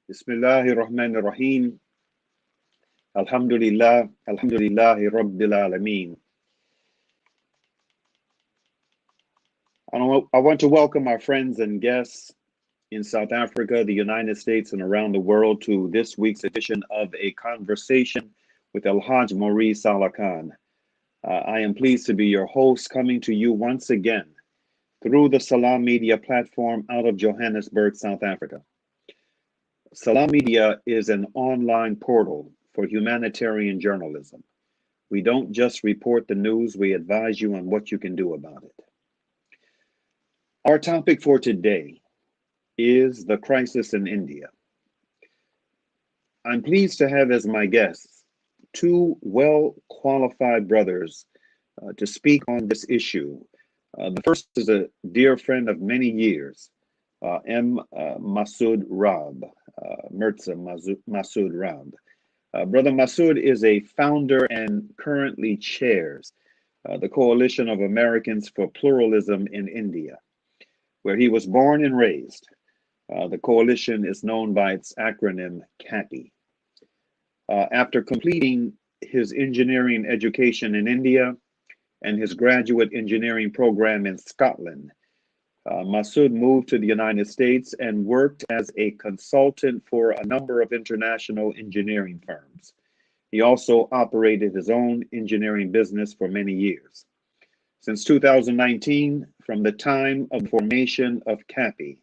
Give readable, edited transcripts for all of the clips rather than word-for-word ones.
Bismillahir Rahmanir Rahim. Alhamdulillah, Alhamdulillahi Rabbil Alameen. I want to welcome our friends and guests in South Africa, the United States, and around the world to this week's edition of A Conversation with El-Hajj Mauri Saalakhan. I am pleased to be your host, coming to you once again through the Salam Media platform out of Johannesburg, South Africa. Salam Media is an online portal for humanitarian journalism. We don't just report the news, we advise you on what you can do about it. Our topic for today is the crisis in India. I'm pleased to have as my guests two well-qualified brothers to speak on this issue. The first is a dear friend of many years, Masood Rab, Mirza Masood Rab. Brother Masood is a founder and currently chairs the Coalition of Americans for Pluralism in India, where he was born and raised. The coalition is known by its acronym CAPI. After completing his engineering education in India and his graduate engineering program in Scotland, Masood moved to the United States and worked as a consultant for a number of international engineering firms. He also operated his own engineering business for many years. Since 2019, from the time of the formation of CAPI,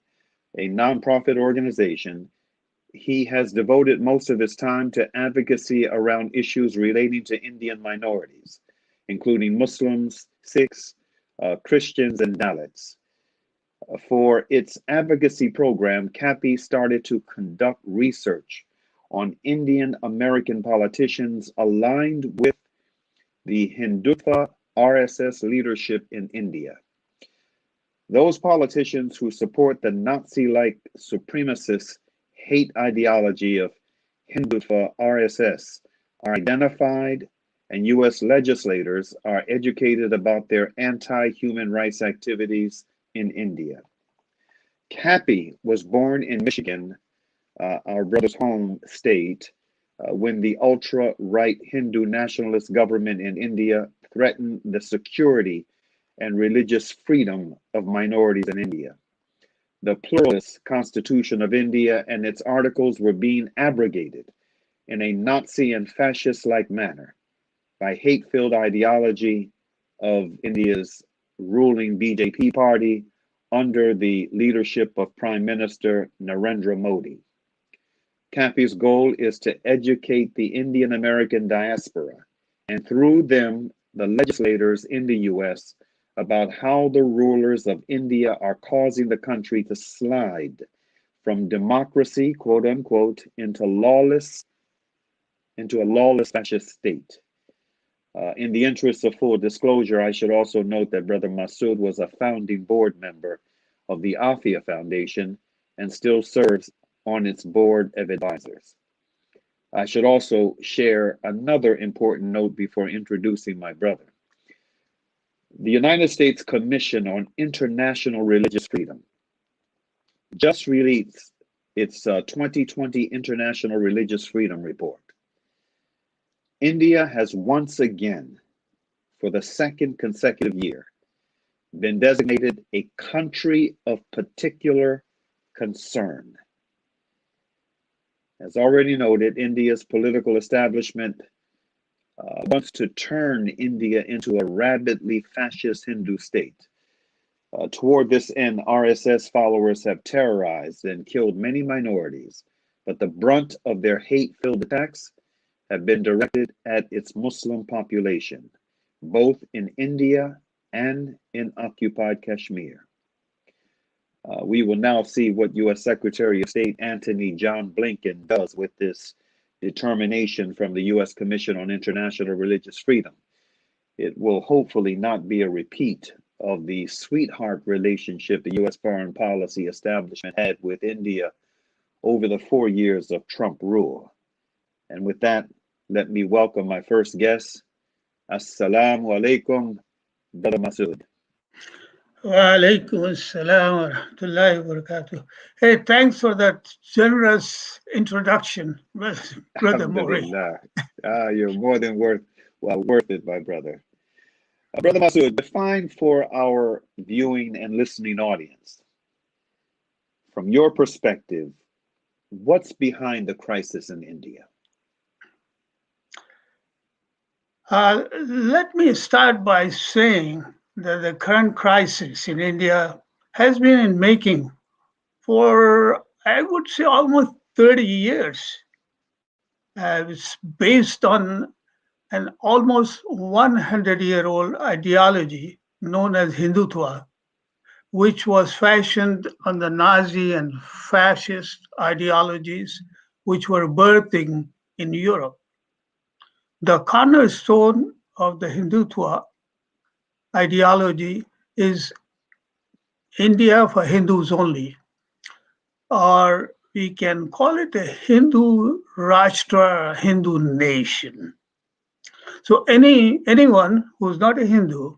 a nonprofit organization, he has devoted most of his time to advocacy around issues relating to Indian minorities, including Muslims, Sikhs, Christians, and Dalits. For its advocacy program, CAPI started to conduct research on Indian American politicians aligned with the Hindutva RSS leadership in India. Those politicians who support the Nazi-like supremacist hate ideology of Hindutva RSS are identified, and U.S. legislators are educated about their anti-human rights activities in India. CAPI was born in Michigan, our brother's home state, when the ultra-right Hindu nationalist government in India threatened the security and religious freedom of minorities in India. The pluralist Constitution of India and its articles were being abrogated in a Nazi and fascist-like manner by hate-filled ideology of India's ruling BJP party under the leadership of Prime Minister Narendra Modi. CAPI's goal is to educate the Indian American diaspora, and through them, the legislators in the U.S., about how the rulers of India are causing the country to slide from democracy, quote unquote, into a lawless fascist state. In the interest of full disclosure, I should also note that Brother Masood was a founding board member of the Afia Foundation and still serves on its board of advisors. I should also share another important note before introducing my brother. The United States Commission on International Religious Freedom just released its 2020 International Religious Freedom Report. India has once again, for the second consecutive year, been designated a country of particular concern. As already noted, India's political establishment wants to turn India into a rabidly fascist Hindu state. Toward this end, RSS followers have terrorized and killed many minorities, but the brunt of their hate-filled attacks have been directed at its Muslim population, both in India and in occupied Kashmir. We will now see what U.S. Secretary of State Antony John Blinken does with this determination from the U.S. Commission on International Religious Freedom. It will hopefully not be a repeat of the sweetheart relationship the U.S. foreign policy establishment had with India over the 4 years of Trump rule. And with that, let me welcome my first guest. Assalamu alaikum, Brother Masood. Walaikum assalam wa rahmatullahi wa barakatuh. Hey, thanks for that generous introduction, Brother Mauri. Alhamdulillah. You're more than worth it, my brother. Brother Masood, define for our viewing and listening audience, from your perspective, what's behind the crisis in India? Let me start by saying that the current crisis in India has been in making for, I would say, almost 30 years. It's based on an almost 100-year-old ideology known as Hindutva, which was fashioned on the Nazi and fascist ideologies which were birthing in Europe. The cornerstone of the Hindutva ideology is India for Hindus only, or we can call it a Hindu Rashtra, a Hindu nation. So anyone who's not a Hindu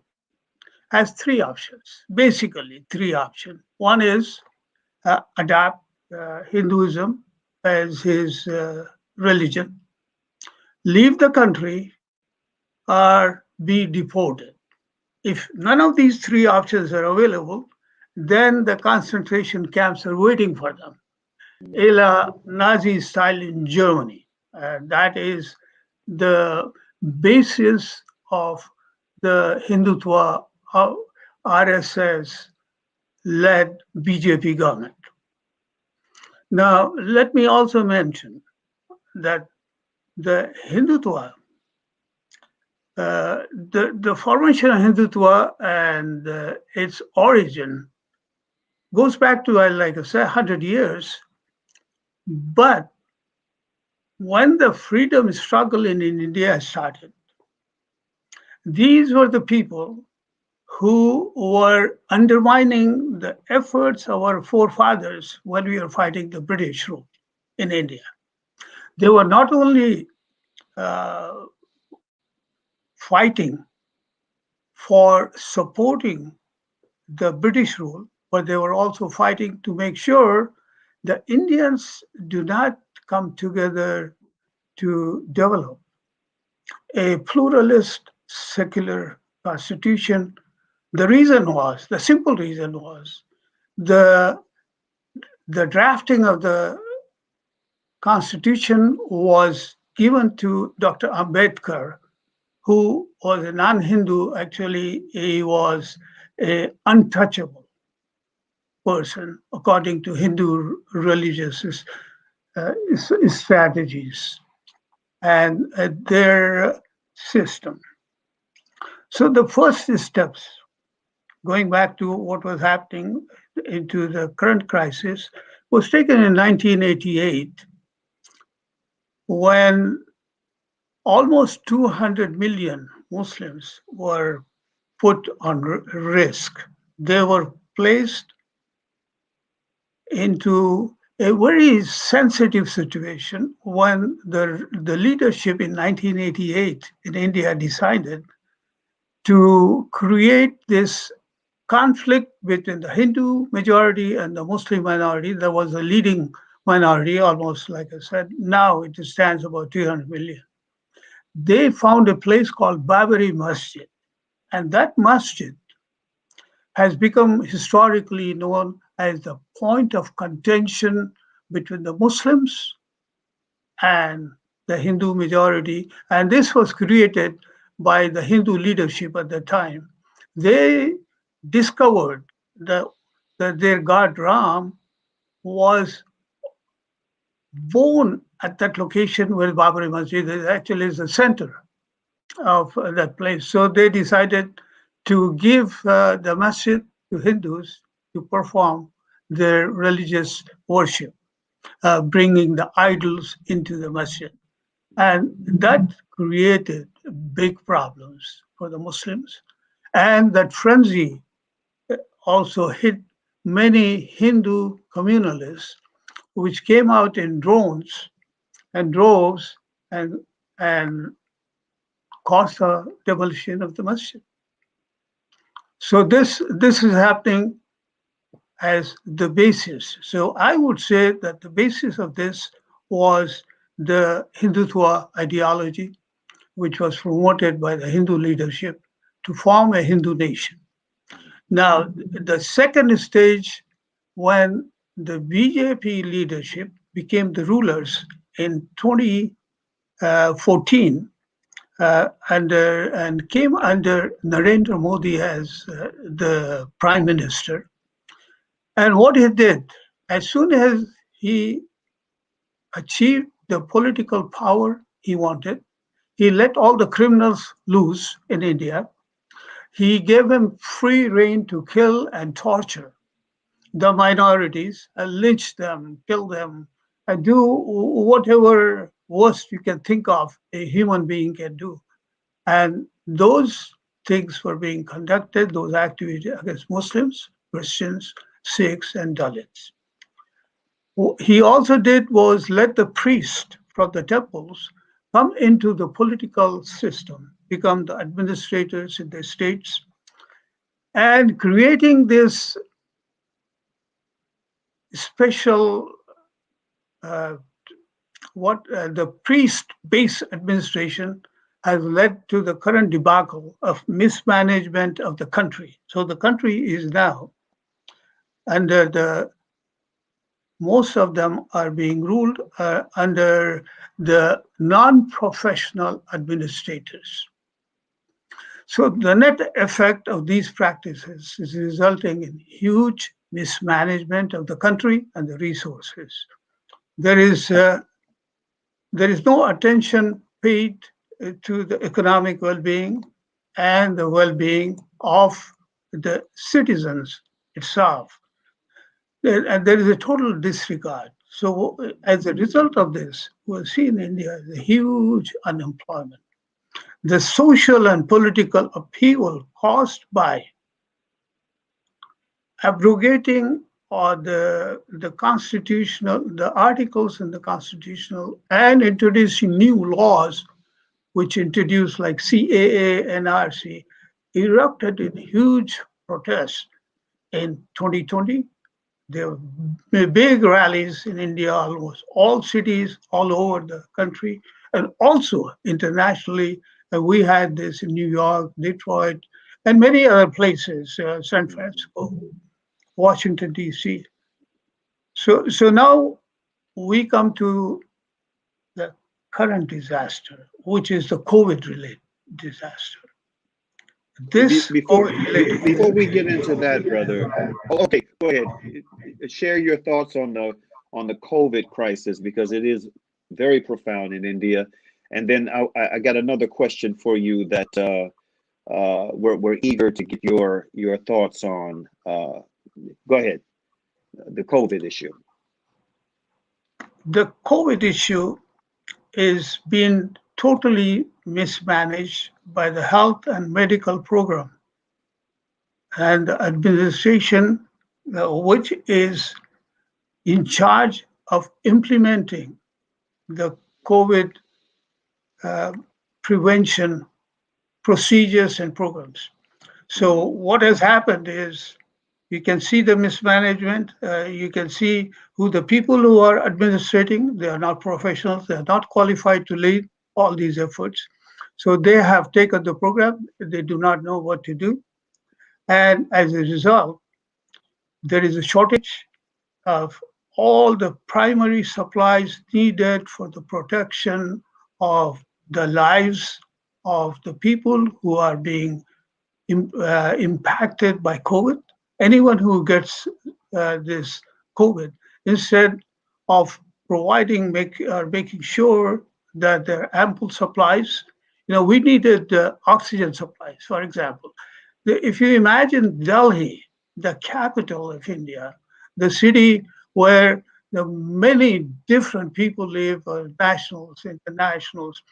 has three options, basically three options. One is adopt Hinduism as his religion, leave the country, or be deported. If none of these three options are available, then the concentration camps are waiting for them, a la Nazi style in Germany. That is the basis of the Hindutva RSS led BJP government. Now, let me also mention that the Hindutva, the formation of Hindutva and its origin goes back to, like I said, 100 years. But when the freedom struggle in India started, these were the people who were undermining the efforts of our forefathers when we were fighting the British rule in India. They were not only uh, fighting for supporting the British rule, but they were also fighting to make sure the Indians do not come together to develop a pluralist secular constitution. The simple reason was the the drafting of the constitution was given to Dr. Ambedkar, who was a non-Hindu. Actually, he was a untouchable person according to Hindu religious strategies and their system. So the first steps, going back to what was happening into the current crisis, was taken in 1988 when almost 200 million Muslims were put on risk. They were placed into a very sensitive situation when the leadership in 1988 in India decided to create this conflict between the Hindu majority and the Muslim minority. That was the leading minority, almost like I said. Now it stands about 300 million. They found a place called Babri Masjid, and that masjid has become historically known as the point of contention between the Muslims and the Hindu majority. And this was created by the Hindu leadership at the time. They discovered that their god Ram was born at that location where Babri Masjid actually is the center of that place. So they decided to give the masjid to Hindus to perform their religious worship, bringing the idols into the masjid. And that created big problems for the Muslims. And that frenzy also hit many Hindu communalists, which came out in drones and droves and, and caused the demolition of the masjid. So this is happening as the basis. So I would say that the basis of this was the Hindutva ideology, which was promoted by the Hindu leadership to form a Hindu nation. Now, the second stage, when the BJP leadership became the rulers in 2014, and came under Narendra Modi as the prime minister. And what he did, as soon as he achieved the political power he wanted, he let all the criminals loose in India. He gave them free rein to kill and torture the minorities, and lynch them, kill them, and do whatever worst you can think of a human being can do. And those things were being conducted, those activities against Muslims, Christians, Sikhs, and Dalits. What he also did was let the priests from the temples come into the political system, become the administrators in the states, and creating this special uh, the priest-based administration has led to the current debacle of mismanagement of the country. So the country is now under the most of them are being ruled under the non-professional administrators. So the net effect of these practices is resulting in huge mismanagement of the country and the resources. There is uh, there is no attention paid to the economic well-being and the well-being of the citizens itself. And there is a total disregard. So as a result of this, we'll see in India the huge unemployment, the social and political upheaval caused by abrogating or the articles in the constitutional and introducing new laws which introduced like CAA, NRC, erupted in huge protests in 2020. There were big rallies in India, almost all cities all over the country, and also internationally. And we had this in New York, Detroit, and many other places, San Francisco, Washington, D.C. So now we come to the current disaster, which is the COVID-related disaster. This Before before we get into that, brother. Oh, okay, go ahead. Share your thoughts on the COVID crisis because it is very profound in India. And then I got another question for you that we're eager to get your thoughts on. Go ahead. The COVID issue. the COVID issue is being totally mismanaged by the health and medical program and the administration, which is in charge of implementing the COVID uh, prevention procedures and programs. So what has happened is you can see the mismanagement. You can see who the people who are administrating. They are not professionals. They are not qualified to lead all these efforts. So they have taken the program. They do not know what to do. And as a result, there is a shortage of all the primary supplies needed for the protection of the lives of the people who are being impacted by COVID. Anyone who gets this COVID, instead of making sure that there are ample supplies, we needed oxygen supplies, for example. If you imagine Delhi, the capital of India, the city where the many different people live, nationals, internationals,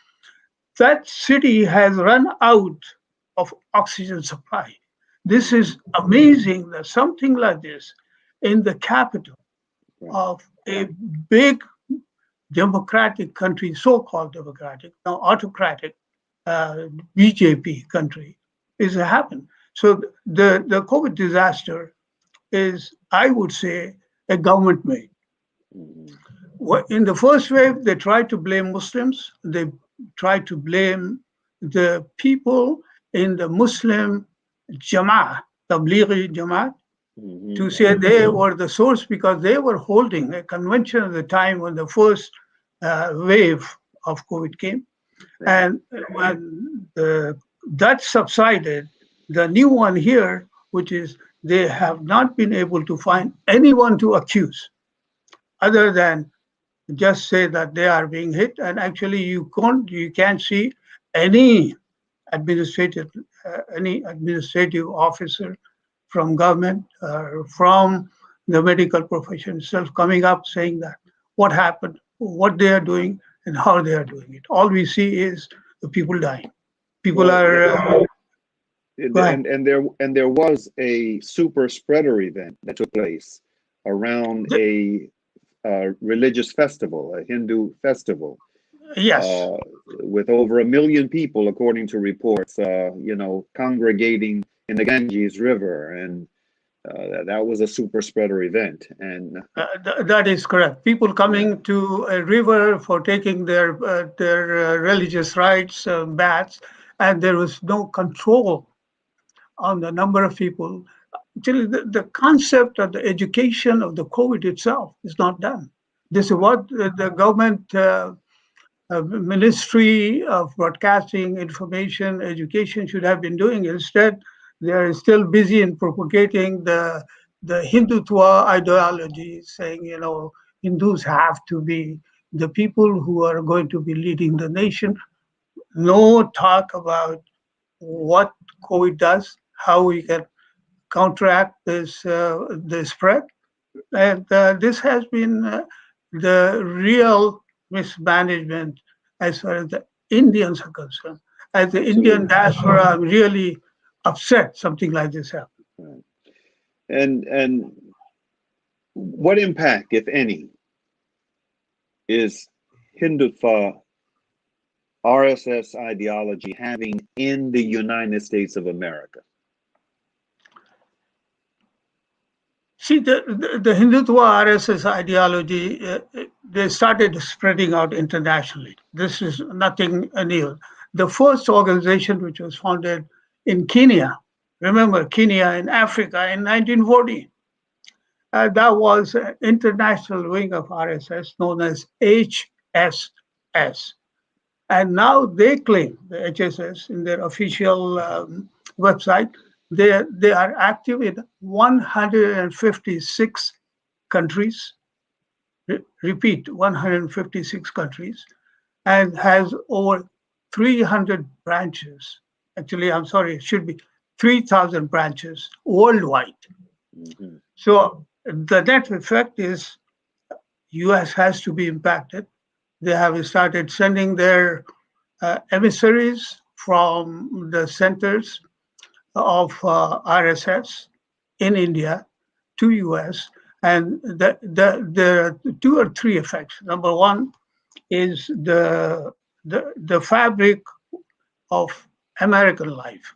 that city has run out of oxygen supply. This is amazing that something like this in the capital of a big democratic country, so-called democratic, now autocratic BJP country, is happened. So the COVID disaster is, I would say, a government made. Mhm. In the first wave, they tried to blame Muslims. They tried to blame the people in the Muslim Jama'ah, Tablighi Jama'at, to Mhm. say they were the source because they were holding a convention at the time when the first wave of COVID came. Right. And when that subsided, the new one here, which is they have not been able to find anyone to accuse other than just say that they are being hit. And actually, you can't see any administrative any administrative officer from government or from the medical profession itself coming up saying that what happened, what they are doing, and how they are doing it. All we see is the people dying. People Well, are and go ahead. there was a super spreader event that took place around a religious festival, a Hindu festival, Yes, uh, with over 1 million people, according to reports, congregating in the Ganges River, and that was a super spreader event. And that is correct. People coming to a river for taking their religious rites, baths, and there was no control on the number of people. Actually, the concept of the education of the COVID itself is not done. This is what the government Ministry of Broadcasting, Information, Education should have been doing. Instead, they are still busy in propagating the Hindutva ideology, saying, Hindus have to be the people who are going to be leading the nation. No talk about what COVID does, how we can counteract the spread, and this has been the real mismanagement as far as the Indians are concerned. As the Indian absolutely. diaspora, I'm really upset something like this happened. Right. And what impact, if any, is Hindutva RSS ideology having in the United States of America? See, the Hindutva RSS ideology, they started spreading out internationally. This is nothing new. The first organization which was founded in Kenya, remember Kenya in Africa in 1940, that was an international wing of RSS known as HSS. And now they claim, the HSS, in their official website, they are active in 156 countries, repeat, 156 countries, and has over 300 branches. Actually, I'm sorry, it should be 3,000 branches worldwide. Hmm. So the net effect is US has to be impacted. They have started sending their emissaries from the centers of RSS in India to US, and there are two or three effects. Number one is the fabric of American life,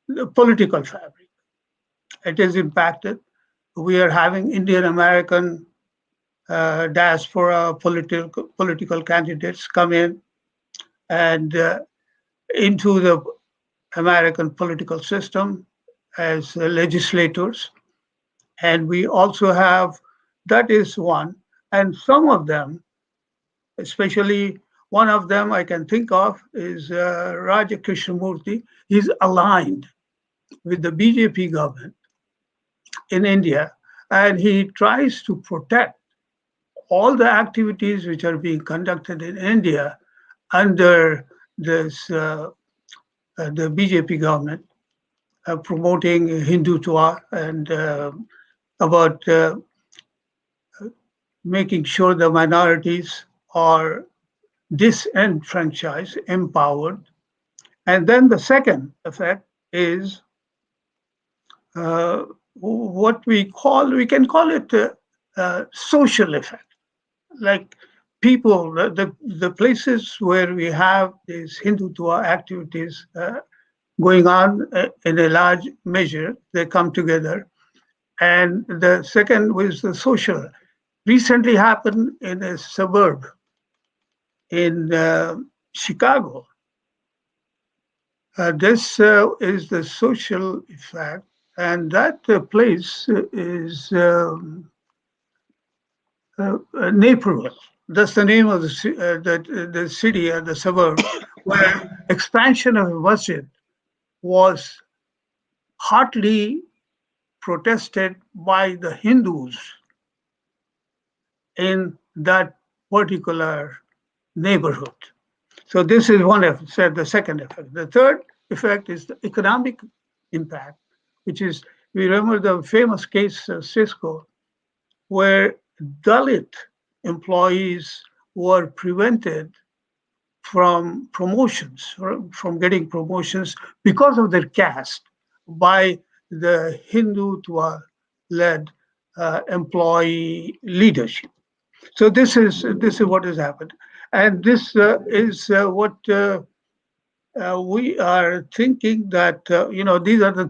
the political fabric. It is impacted. We are having Indian American diaspora political candidates come in and into the American political system as legislators. And we also have, that is one, and some of them, especially one of them I can think of is Raja Krishnamurti. He's aligned with the BJP government in India, and he tries to protect all the activities which are being conducted in India under this the BJP government, promoting Hindutva and about making sure the minorities are disenfranchised, empowered. And then the second effect is what we can call it a social effect. Like people, the places where we have these Hindutva activities going on in a large measure. They come together. And the second was the social. Recently happened in a suburb in Chicago. This is the social effect, and that place is Naperville. That's the name of the city or the suburb where expansion of a masjid was hotly protested by the Hindus in that particular neighborhood. So this is one effect, said the second effect. The third effect is the economic impact, which is, we remember the famous case of Cisco, where Dalit employees were prevented from promotions, from getting promotions because of their caste by the Hindutva-led employee leadership. So this is what has happened, and this is what we are thinking that these are the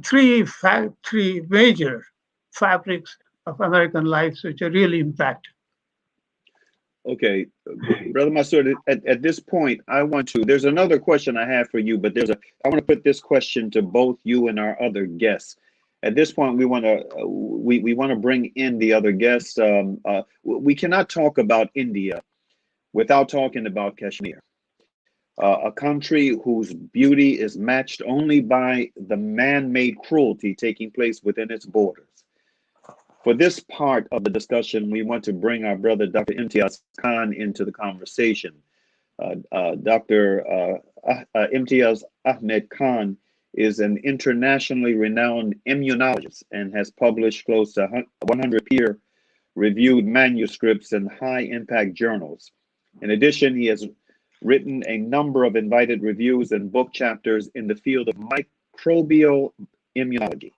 three major fabrics of American lives which are really impacted. Okay, Brother Masood, at this point, there's another question I have for you, but I want to put this question to both you and our other guests. At this point, we want to bring in the other guests. We cannot talk about India without talking about Kashmir, a country whose beauty is matched only by the man-made cruelty taking place within its borders. For this part of the discussion, we want to bring our brother, Dr. Imtiaz Khan, into the conversation. Dr. Imtiaz Ahmed Khan is an internationally renowned immunologist and has published close to 100 peer-reviewed manuscripts in high-impact journals. In addition, he has written a number of invited reviews and book chapters in the field of microbial immunology.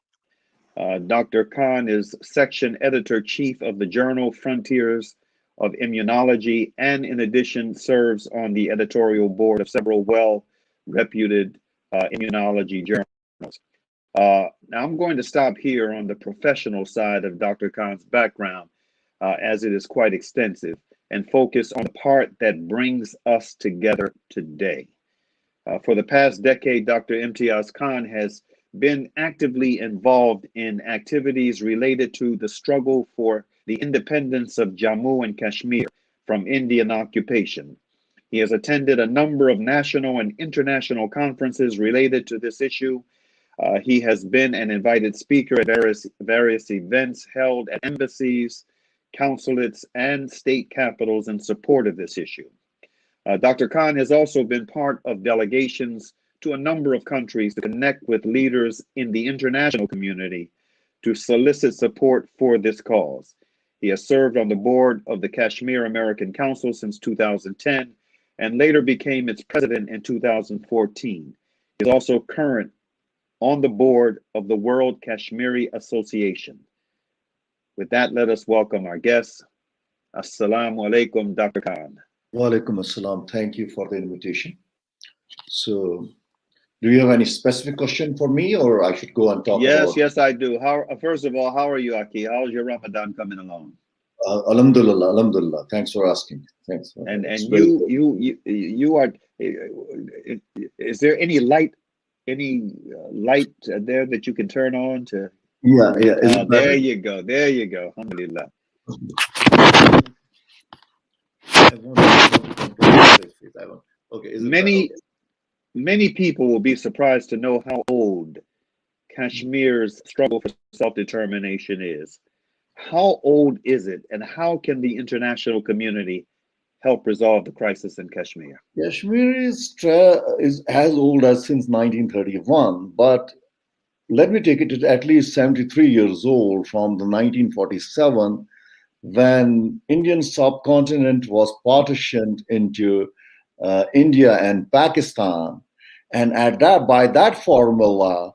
Dr. Khan is section editor-chief of the journal Frontiers of Immunology, and in addition serves on the editorial board of several well-reputed immunology journals. Now I'm going to stop here on the professional side of Dr. Khan's background, as it is quite extensive, and focus on the part that brings us together today. For the past decade, Dr. Imtiaz Khan has been actively involved in activities related to the struggle for the independence of Jammu and Kashmir from Indian occupation. He has attended a number of national and international conferences related to this issue. He has been an invited speaker at various events held at embassies, consulates, and state capitals in support of this issue. Dr. Khan has also been part of delegations to a number of countries to connect with leaders in the international community to solicit support for this cause. He has served on the board of the Kashmir American Council since 2010 and later became its president in 2014. He is also current on the board of the World Kashmiri Association. With that, let us welcome our guest. Assalamu alaikum, Dr. Khan. Wa alaikum assalam. Thank you for the invitation. So, do you have any specific question for me, or I should go and talk about? Yes, I do. First of all, how are you, Aki? How's your Ramadan coming along? Alhamdulillah, alhamdulillah. Thanks for asking. Thanks. And you are. Is there any light there that you can turn on to? Yeah. There you go. Alhamdulillah. Okay. Many people will be surprised to know how old Kashmir's struggle for self-determination is. How old is it, and how can the international community help resolve the crisis in Kashmir? Kashmir is as old as since 1931, but let me take it to at least 73 years old from the 1947, when Indian subcontinent was partitioned into India and Pakistan, and by that formula,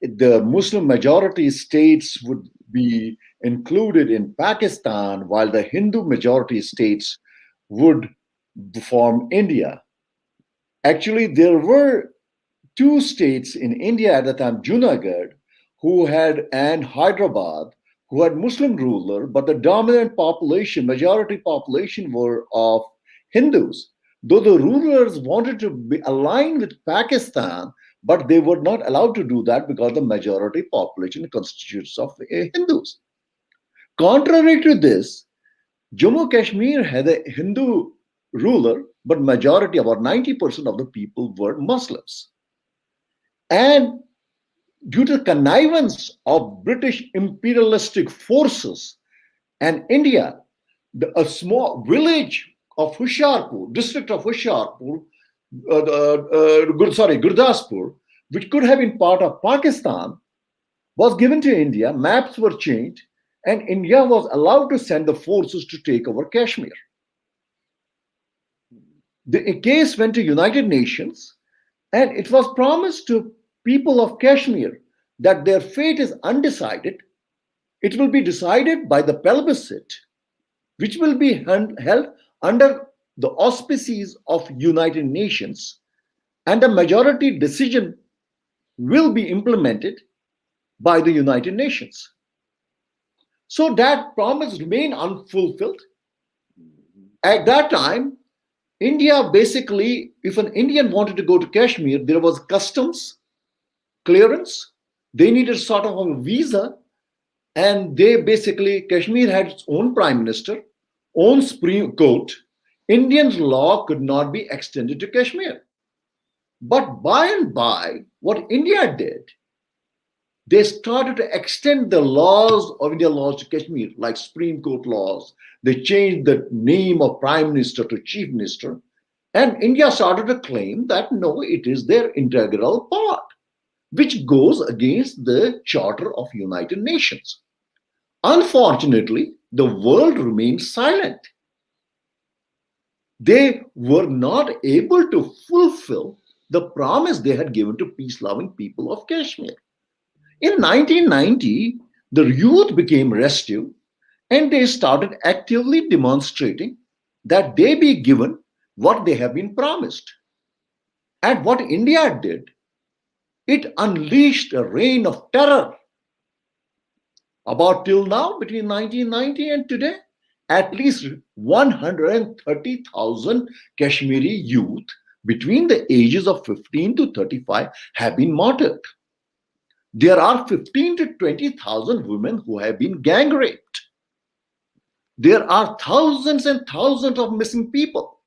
the Muslim majority states would be included in Pakistan, while the Hindu majority states would form India. Actually, there were two states in India at the time, Junagadh, and Hyderabad, who had Muslim ruler, but the dominant population, majority population were of Hindus. Though the rulers wanted to be aligned with Pakistan, but they were not allowed to do that because the majority population constitutes of Hindus. Contrary to this, Jammu Kashmir had a Hindu ruler, but majority, about 90% of the people were Muslims. And due to the connivance of British imperialistic forces and India, a small village of Hoshiarpur, district of Hoshiarpur, Gurdaspur, which could have been part of Pakistan, was given to India. Maps were changed, and India was allowed to send the forces to take over Kashmir. The case went to United Nations, and it was promised to people of Kashmir that their fate is undecided. It will be decided by the plebiscite, which will be held under the auspices of United Nations, and the majority decision will be implemented by the United Nations. So that promise remained unfulfilled. At that time, India basically, if an Indian wanted to go to Kashmir, there was customs clearance. They needed sort of a visa, and Kashmir had its own prime minister, own Supreme Court. Indian law could not be extended to Kashmir. But by and by, what India did, they started to extend the laws of Indian laws to Kashmir, like Supreme Court laws. They changed the name of Prime Minister to Chief Minister. And India started to claim that no, it is their integral part, which goes against the Charter of United Nations. Unfortunately, the world remained silent. They were not able to fulfill the promise they had given to peace-loving people of Kashmir. In 1990, the youth became restive, and they started actively demonstrating that they be given what they have been promised. And what India did, it unleashed a reign of terror. About till now, between 1990 and today, at least 130,000 Kashmiri youth between the ages of 15 to 35 have been martyred. There are 15 to 20,000 women who have been gang raped. There are thousands and thousands of missing people.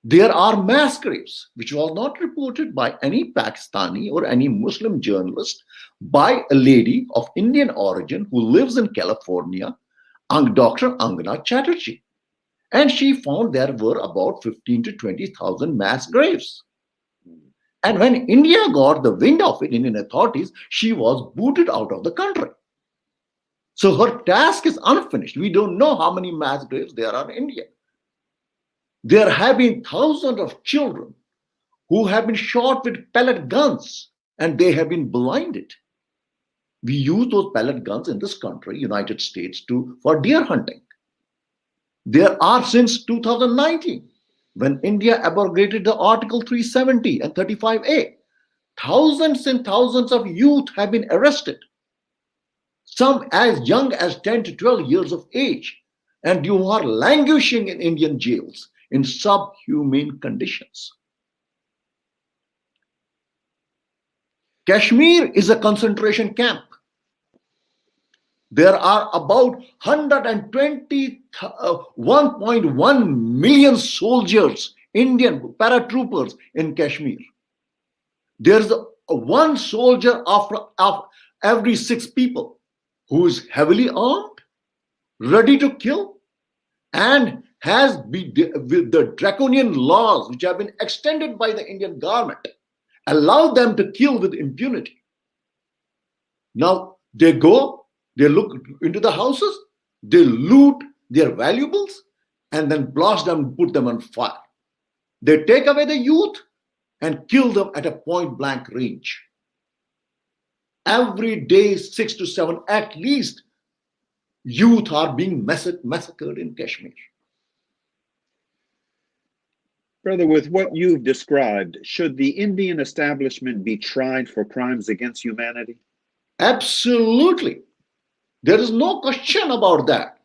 There are mass graves, which was not reported by any Pakistani or any Muslim journalist, by a lady of Indian origin who lives in California, Dr. Angana Chatterjee. And she found there were about 15 to 20,000 mass graves. And when India got the wind of it, Indian authorities, she was booted out of the country. So her task is unfinished. We don't know how many mass graves there are in India. There have been thousands of children who have been shot with pellet guns, and they have been blinded. We use those pellet guns in this country, United States, for deer hunting. There are, since 2019, when India abrogated the Article 370 and 35A, thousands and thousands of youth have been arrested, some as young as 10 to 12 years of age, and you are languishing in Indian jails in subhuman conditions. Kashmir is a concentration camp. There are about 1.1 million soldiers, Indian paratroopers in Kashmir. There's one soldier of every 6 people who is heavily armed, ready to kill, and has with the draconian laws which have been extended by the Indian government, allow them to kill with impunity. Now they go, they look into the houses, they loot their valuables, and then blast them and put them on fire. They take away the youth and kill them at a point-blank range. Every day, 6 to 7, at least, youth are being massacred in Kashmir. Brother, with what you've described, should the Indian establishment be tried for crimes against humanity? Absolutely. There is no question about that.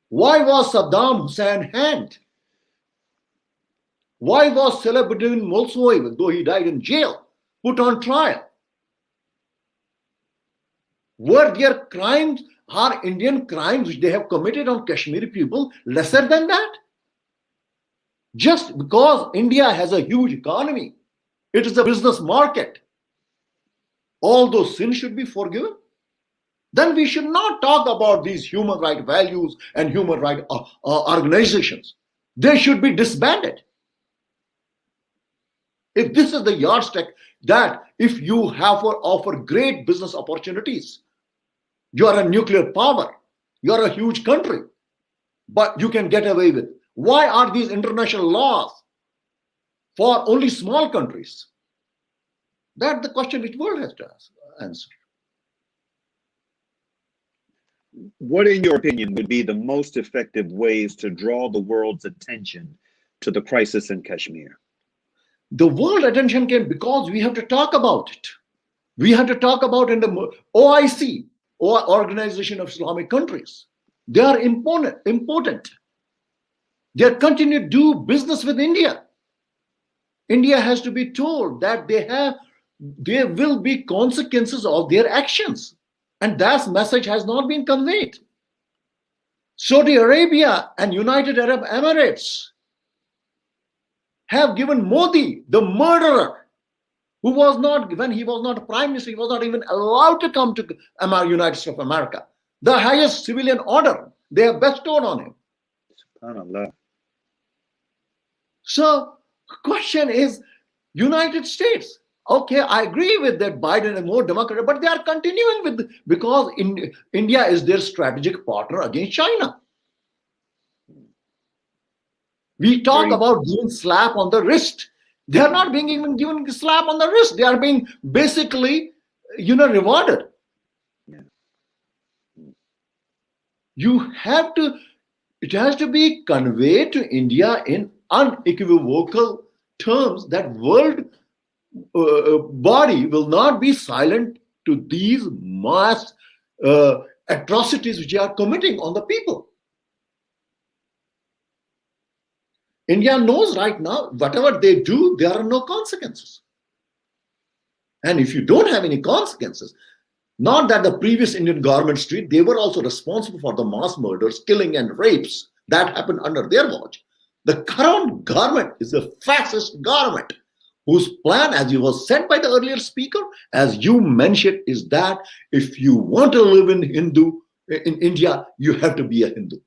Why was Saddam Hussein hanged? Why was Salahuddin Molsoy, though he died in jail, put on trial? Were their crimes, are Indian crimes which they have committed on Kashmiri people, lesser than that? Just because India has a huge economy, it is a business market, all those sins should be forgiven? Then we should not talk about these human rights values and human rights organizations. They should be disbanded. If this is the yardstick that if you have offer great business opportunities, you are a nuclear power, you are a huge country, but you can get away with. Why are these international laws for only small countries? That's the question which world has to answer. What, in your opinion, would be the most effective ways to draw the world's attention to the crisis in Kashmir? The world attention came because we have to talk about it. We have to talk about in the OIC, or Organization of Islamic Countries. They are important. They continue to do business with India. India has to be told that there will be consequences of their actions. And that message has not been conveyed. Saudi Arabia and United Arab Emirates have given Modi, the murderer, who was not, when he was not prime minister, he was not even allowed to come to United States of America. The highest civilian order they have bestowed on him. SubhanAllah. So, question is, United States. Okay, I agree with that Biden is more democratic, but they are continuing with, because India is their strategic partner against China. We talk about giving slap on the wrist. They are not being even given a slap on the wrist. They are being basically, rewarded. Yeah. It has to be conveyed to India in unequivocal terms that world body will not be silent to these mass atrocities which they are committing on the people. India knows right now, whatever they do, there are no consequences. And if you don't have any consequences, not that the previous Indian governments did, they were also responsible for the mass murders, killing and rapes that happened under their watch. The current government is a fascist government whose plan, as you was said by the earlier speaker, as you mentioned, is that if you want to live in India, you have to be a Hindu.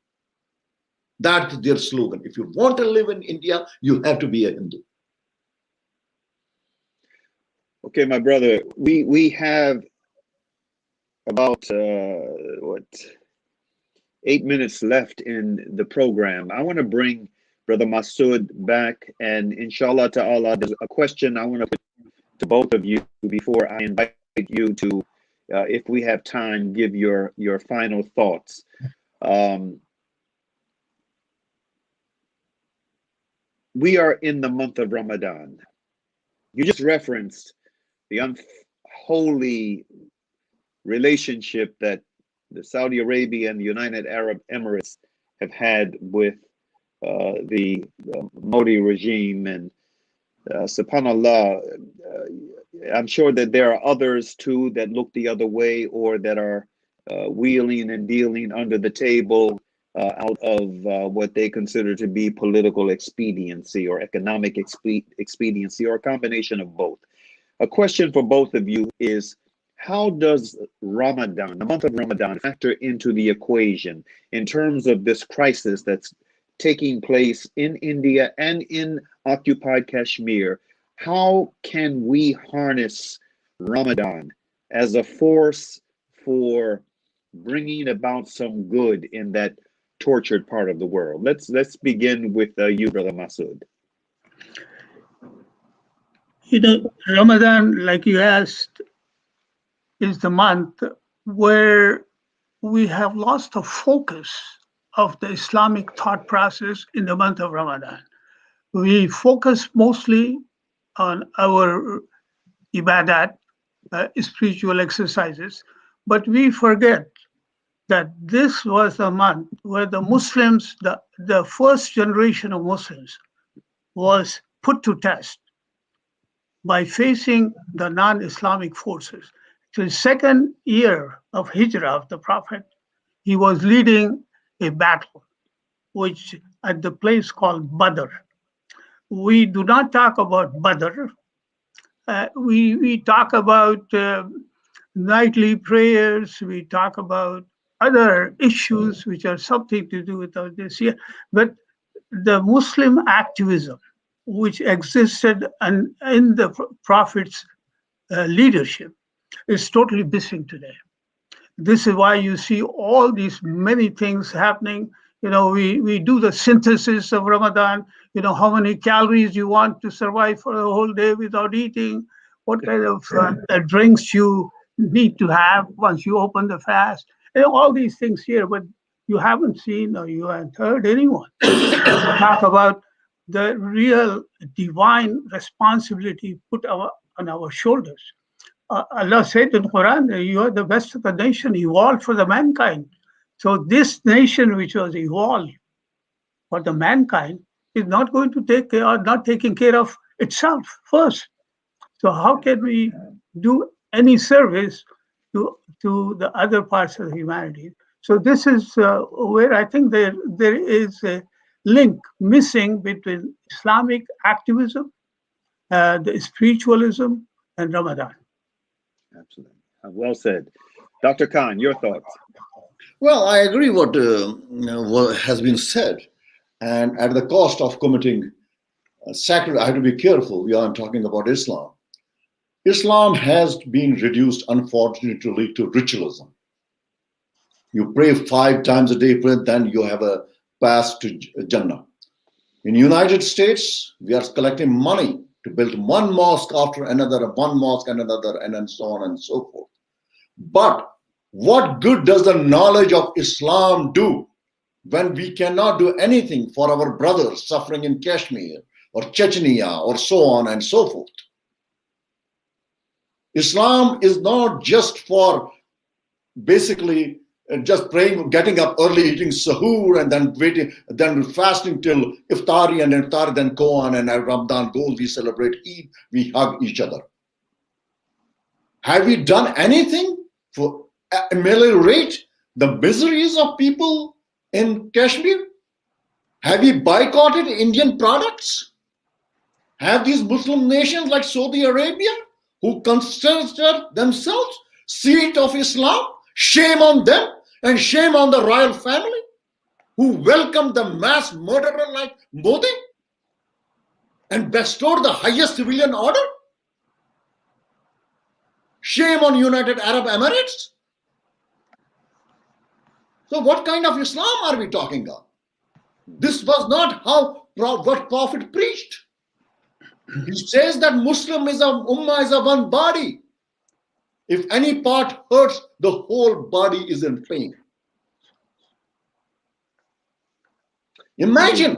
That's their slogan. If you want to live in India, you have to be a Hindu. Okay, my brother, we have about 8 minutes left in the program. I want to bring Brother Masood back, and inshallah ta'ala, there's a question I want to put to both of you before I invite you to, if we have time, give your final thoughts. We are in the month of Ramadan. You just referenced the unholy relationship that the Saudi Arabia and the United Arab Emirates have had with the Modi regime, and subhanallah, I'm sure that there are others too that look the other way, or that are wheeling and dealing under the table out of what they consider to be political expediency or economic expediency, or a combination of both. A question for both of you is, how does Ramadan, the month of Ramadan, factor into the equation in terms of this crisis that's taking place in India and in occupied Kashmir? How can we harness Ramadan as a force for bringing about some good in that tortured part of the world? Let's begin with you, Brother Masood. Ramadan, like you asked, is the month where we have lost the focus of the Islamic thought process in the month of Ramadan. We focus mostly on our ibadat, spiritual exercises, but we forget that this was a month where the Muslims, the first generation of Muslims, was put to test by facing the non-Islamic forces. So the second year of Hijrah of the Prophet, he was leading a battle, which at the place called Badr. We do not talk about Badr. We talk about nightly prayers. We talk about other issues which are something to do with this year. But the Muslim activism, which existed in the Prophet's leadership, is totally missing today. This is why you see all these many things happening. We do the synthesis of Ramadan, how many calories you want to survive for a whole day without eating, what kind of drinks you need to have once you open the fast, all these things here. But you haven't seen or you haven't heard anyone talk about the real divine responsibility put on our shoulders. Allah said in Quran, you are the best of the nation, evolved for the mankind. So this nation which was evolved for the mankind is not going to take care, or not taking care of itself first. So how can we do any service to the other parts of humanity? So this is where I think there is a link missing between Islamic activism, the spiritualism, and Ramadan. Absolutely. Well said. Dr. Khan, your thoughts? Well, I agree what has been said. And at the cost of committing sacred, I have to be careful. We aren't talking about Islam. Islam has been reduced, unfortunately, to ritualism. You pray 5 times a day, then you have a pass to Jannah. In the United States, we are collecting money to build one mosque after another, one mosque and another, and then so on and so forth. But what good does the knowledge of Islam do when we cannot do anything for our brothers suffering in Kashmir or Chechnya or so on and so forth? Islam is not just for basically just praying, getting up early, eating sahur, and then waiting, then fasting till iftari, and iftari, then go on, and as Ramadan goes, we celebrate Eid, we hug each other. Have we done anything for ameliorate the miseries of people in Kashmir? Have we boycotted Indian products? Have these Muslim nations like Saudi Arabia, who consider themselves seat of Islam, shame on them and shame on the royal family, who welcomed the mass murderer like Modi and bestowed the highest civilian order? Shame on United Arab Emirates. So what kind of Islam are we talking of? This was not what Prophet preached. He says that Muslim is Ummah is a one body. If any part hurts, the whole body is in pain. Imagine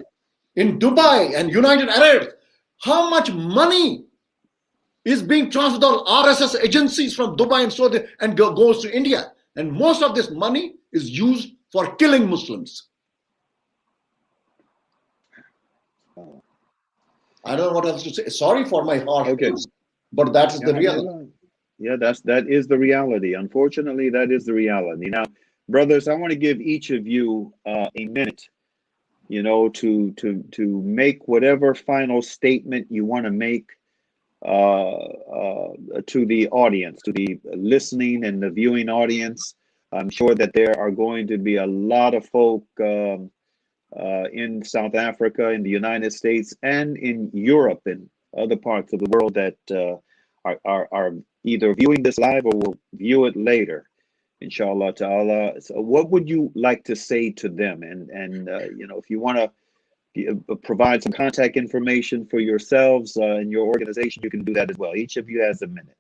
in Dubai and United Arab, how much money is being transferred to RSS agencies from Dubai and Saudi and goes to India. And most of this money is used for killing Muslims. I don't know what else to say. Sorry for my harsh words, but that is the reality. Yeah, that is the reality. Unfortunately, that is the reality. Now, brothers, I want to give each of you a minute, to make whatever final statement you want to make to the audience, to the listening and the viewing audience. I'm sure that there are going to be a lot of folk in South Africa, in the United States, and in Europe and other parts of the world that are either viewing this live or will view it later, inshallah ta'ala. So what would you like to say to them? And if you want to provide some contact information for yourselves and your organization, you can do that as well. Each of you has a minute.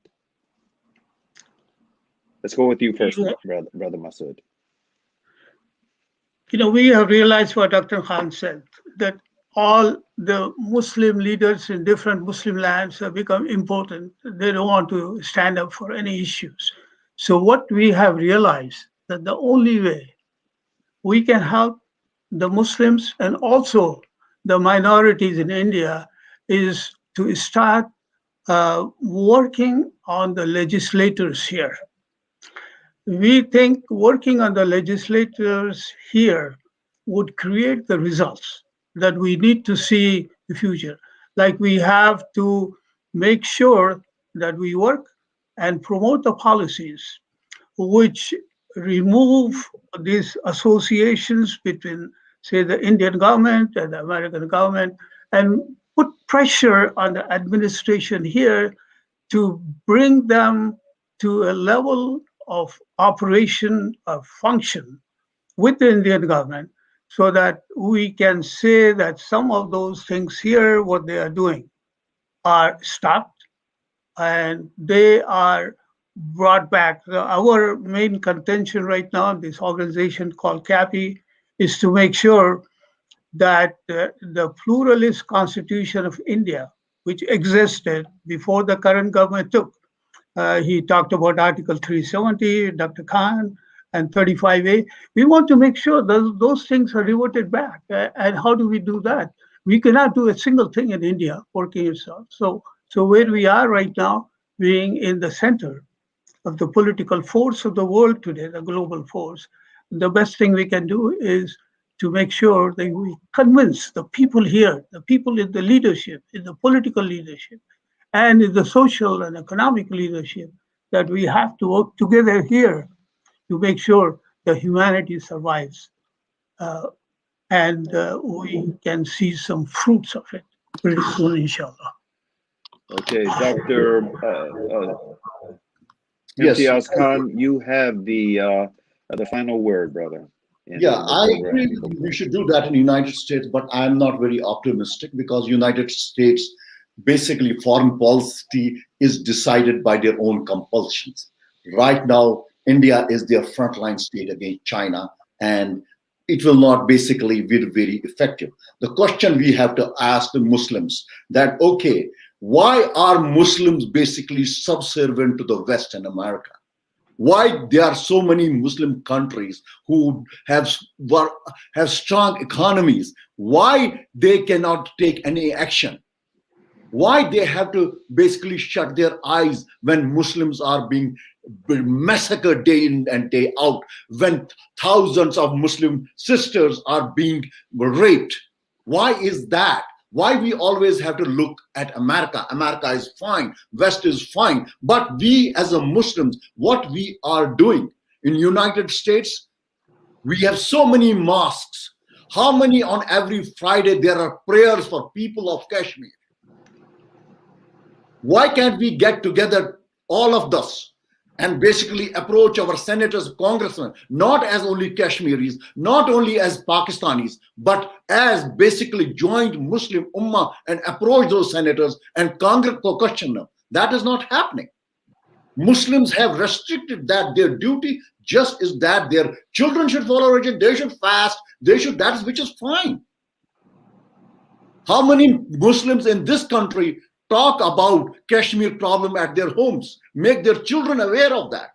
Let's go with you first, Brother Masood. We have realized what Dr. Khan said, that all the Muslim leaders in different Muslim lands have become important. They don't want to stand up for any issues. So what we have realized that the only way we can help the Muslims and also the minorities in India is to start working on the legislators here. We think working on the legislators here would create the results that we need to see in the future. Like we have to make sure that we work and promote the policies which remove these associations between, say, the Indian government and the American government, and put pressure on the administration here to bring them to a level of operation of function with the Indian government so that we can say that some of those things here, what they are doing, are stopped and they are brought back. Our main contention right now, this organization called CAPI, is to make sure that the pluralist constitution of India, which existed before the current government took, he talked about Article 370, Dr. Khan, and 35A. We want to make sure those things are reverted back. And how do we do that? We cannot do a single thing in India working itself. So where we are right now, being in the center of the political force of the world today, the global force, the best thing we can do is to make sure that we convince the people here, the people in the leadership, in the political leadership, and in the social and economic leadership, that we have to work together here to make sure that humanity survives uh, and we can see some fruits of it pretty soon, inshallah. Okay, Dr. Yes. Imtiaz Khan, you have the final word, brother. Yeah, I agree we should do that in the United States, but I'm not very optimistic because United States, basically foreign policy is decided by their own compulsions. Right now, India is their frontline state against China, and it will not basically be very effective. The question we have to ask the Muslims that, okay, why are Muslims basically subservient to the West and America? Why there are so many Muslim countries who have strong economies? Why they cannot take any action? Why they have to basically shut their eyes when Muslims are being massacred day in and day out, when thousands of Muslim sisters are being raped? Why is that? Why we always have to look at America? America is fine, West is fine, but we as a Muslims, what we are doing in United States, we have so many mosques. How many on every Friday there are prayers for people of Kashmir? Why can't we get together, all of us, and basically approach our senators, congressmen, not as only Kashmiris, not only as Pakistanis, but as basically joint Muslim Ummah, and approach those senators and Congress to question them? That is not happening. Muslims have restricted that their duty just is that their children should follow religion, they should fast, they should, that is, which is fine. How many Muslims in this country talk about Kashmir problem at their homes, make their children aware of that?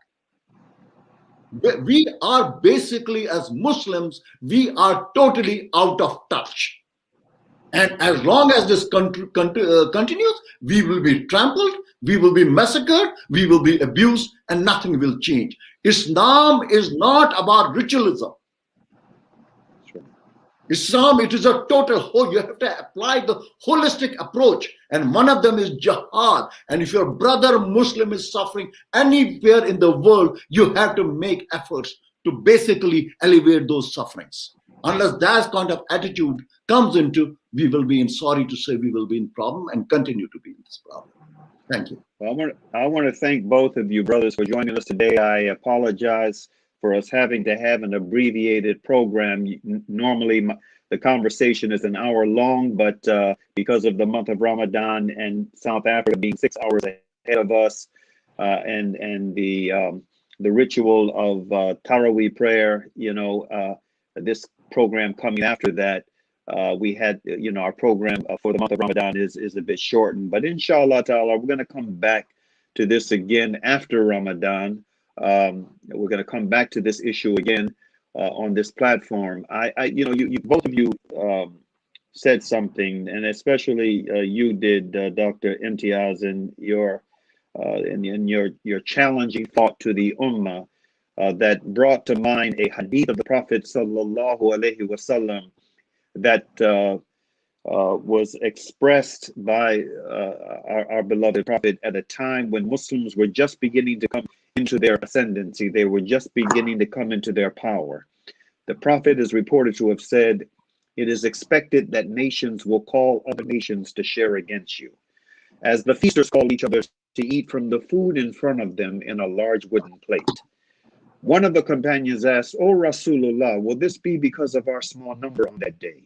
We are basically, as Muslims, we are totally out of touch. And as long as this continues, we will be trampled, we will be massacred, we will be abused, and nothing will change. Islam is not about ritualism. Islam, it is a total whole. You have to apply the holistic approach, and one of them is jihad. And if your brother Muslim is suffering anywhere in the world, you have to make efforts to basically alleviate those sufferings. Unless that kind of attitude comes into, we will be in, sorry to say, we will be in problem and continue to be in this problem. Thank you. Well, I want to thank both of you brothers for joining us today. I apologize for us having to have an abbreviated program. Normally, the conversation is an hour long, but because of the month of Ramadan and South Africa being 6 hours ahead of us, and the ritual of Taraweeh prayer, this program coming after that, We had, our program for the month of Ramadan is a bit shortened, but inshallah ta'ala, we're going to come back to this again after Ramadan. We're going to come back to this issue again on this platform. You both of you said something, and especially you did, Dr. Imtiaz, in your challenging thought to the ummah that brought to mind a hadith of the Prophet sallallahu alaihi wasallam that was expressed by our beloved Prophet at a time when Muslims were just beginning to come into their ascendancy. They were just beginning to come into their power. The Prophet is reported to have said, "It is expected that nations will call other nations to share against you, as the feasters call each other to eat from the food in front of them in a large wooden plate." One of the companions asked, "O Rasulullah, will this be because of our small number on that day?"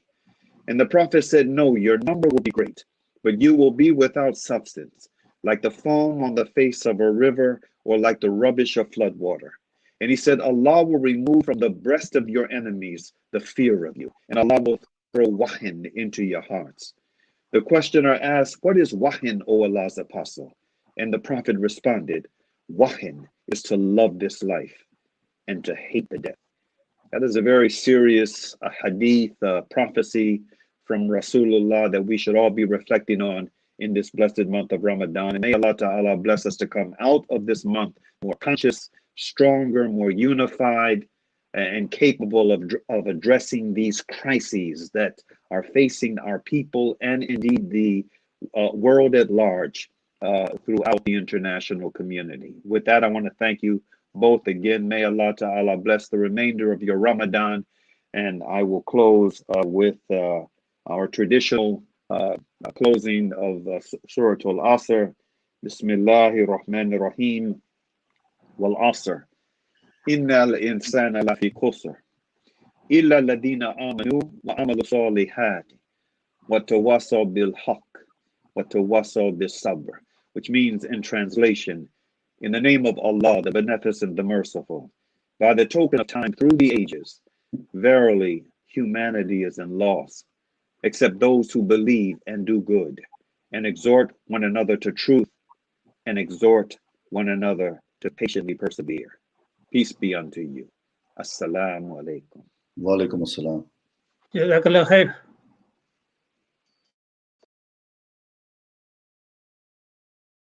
And the Prophet said, "No, your number will be great, but you will be without substance, like the foam on the face of a river or like the rubbish of flood water." And he said, "Allah will remove from the breast of your enemies the fear of you, and Allah will throw wahin into your hearts." The questioner asked, "What is wahin, O Allah's apostle?" And the Prophet responded, "Wahin is to love this life and to hate the death." That is a very serious hadith, prophecy from Rasulullah that we should all be reflecting on in this blessed month of Ramadan. And may Allah Ta'ala bless us to come out of this month more conscious, stronger, more unified, and capable of addressing these crises that are facing our people and indeed the world at large throughout the international community. With that, I want to thank you both again. May Allah Ta'ala bless the remainder of your Ramadan. And I will close with our traditional closing of Surah Al-Asr. Bismillahir Rahmanir Rahim. Wal Asr. Innal insana lafi khusr. Illa alladhina amanu wa amalu salihati. Wa tawasaw bil haqq. Wa tawasaw bis sabr. Which means, in translation, in the name of Allah, the Beneficent, the Merciful, by the token of time through the ages, verily humanity is in loss, except those who believe and do good, and exhort one another to truth, and exhort one another to patiently persevere. Peace be unto you. Assalamu alaikum. Wa alaikum assalam. Jazakallah khair.